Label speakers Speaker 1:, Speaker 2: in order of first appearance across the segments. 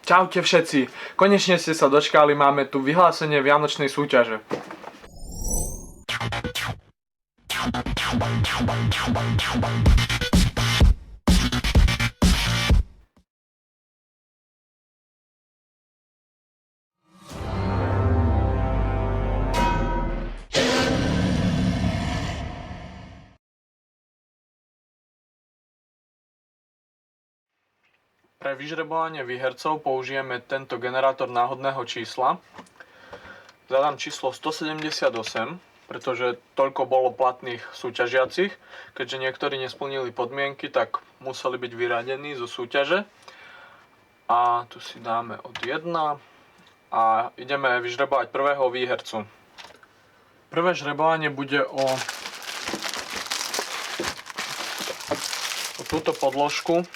Speaker 1: Čaute všetci, konečne ste sa dočkali, máme tu vyhlásenie vianočnej súťaže. Pre vyžrebovanie výhercov použijeme tento generátor náhodného čísla. Zadám číslo 178, pretože toľko bolo platných súťažiacich. Keďže niektorí nesplnili podmienky, tak museli byť vyradení zo súťaže. A tu si dáme od 1 a ideme vyžrebovať prvého výhercu. Prvé žrebovanie bude o túto podložku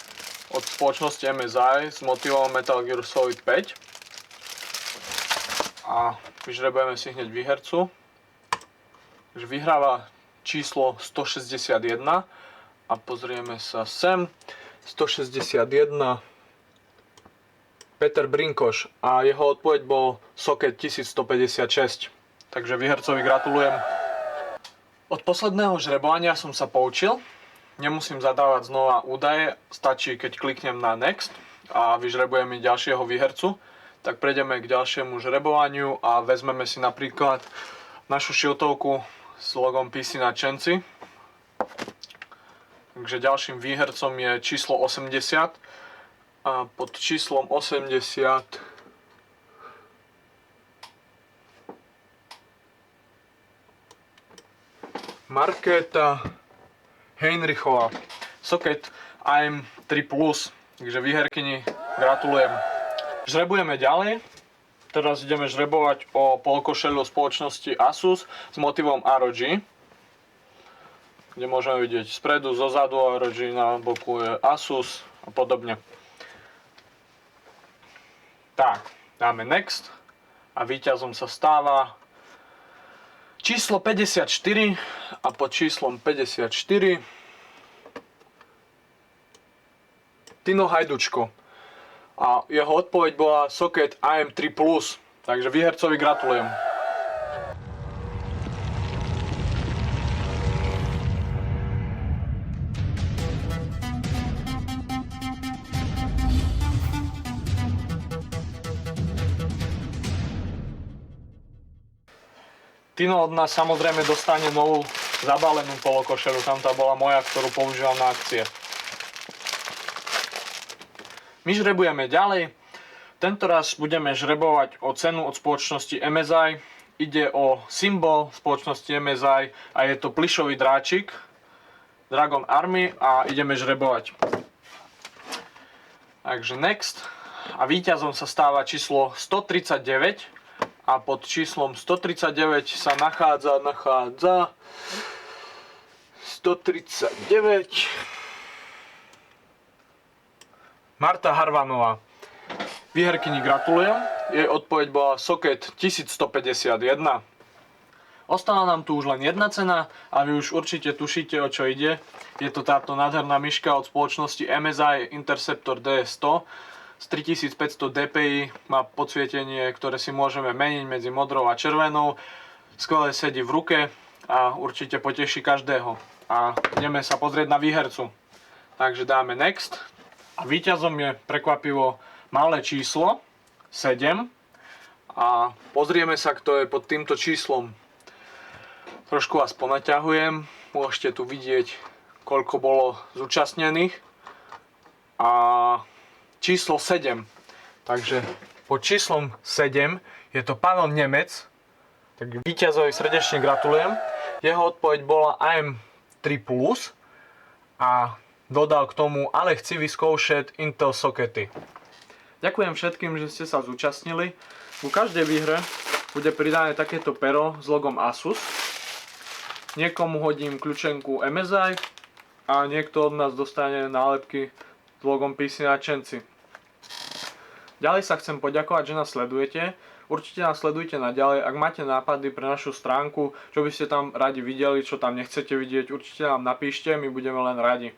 Speaker 1: od spoločnosti MSI s motivom Metal Gear Solid 5 a vyžrebujeme si hneď výhercu. Takže vyhráva číslo 161 a pozrieme sa sem. 161 Peter Brinkoš a jeho odpoveď bol Socket 1156. Takže výhercovi gratulujem. Od posledného žrebovania som sa poučil. Nemusím zadávať znova údaje, stačí keď kliknem na Next a vyžrebujem mi ďalšieho výhercu. Tak prejdeme k ďalšiemu žrebovaniu a vezmeme si napríklad našu šiltovku s logom PC nadšenci. Takže ďalším výhercom je číslo 80 a pod číslom 80 Markéta Heinrichová. Socket AM3+, takže výherkyni gratulujem. Žrebujeme ďalej. Teraz ideme žrebovať o polokošeľu spoločnosti Asus s motivom ROG, kde môžeme vidieť spredu, zozadu ROG, na boku je Asus a podobne. Tak, dáme Next a víťazom sa stáva číslo 54 a pod číslom 54 Tino Hajdučko. A jeho odpoveď bola Socket AM3+, takže výhercovi gratulujem. Tino od nás samozrejme dostane novú zabalenú polokošelu, tam tá bola moja, ktorú používam na akcie. My žrebujeme ďalej. Tento raz budeme žrebovať o cenu od spoločnosti MSI. Ide o symbol spoločnosti MSI a je to plyšový dráčik Dragon Army a ideme žrebovať. Takže Next a víťazom sa stáva číslo 139 a pod číslom 139 sa nachádza 139 Marta Harvanová. Výherkyni gratulujem. Jej odpoveď bola Socket 1151. Ostala nám tu už len jedna cena a vy už určite tušíte, o čo ide. Je to táto nádherná myška od spoločnosti MSI Interceptor DS100 s 3500 dpi. Má podsvietenie, ktoré si môžeme meniť medzi modrou a červenou. Skvele sedí v ruke a určite poteší každého. A ideme sa pozrieť na výhercu. Takže dáme Next. A víťazom je prekvapivo malé číslo 7 a pozrieme sa, kto je pod týmto číslom. Trošku vás ponaťahujem, môžete tu vidieť, koľko bolo zúčastnených a číslo 7. Takže pod číslom 7 je to Pavel Nemec, tak víťazovi srdečne gratulujem. Jeho odpoveď bola AM3+, a dodal k tomu, ale chci vyskúšať Intel Sockety. Ďakujem všetkým, že ste sa zúčastnili. U každej výhre bude pridané takéto pero s logom Asus. Niekomu hodím kľúčenku MSI a niekto od nás dostane nálepky s logom PC nadšenci. Ďalej sa chcem poďakovať, že nás sledujete. Určite nás sledujte naďalej. Ak máte nápady pre našu stránku, čo by ste tam radi videli, čo tam nechcete vidieť, určite nám napíšte, my budeme len radi.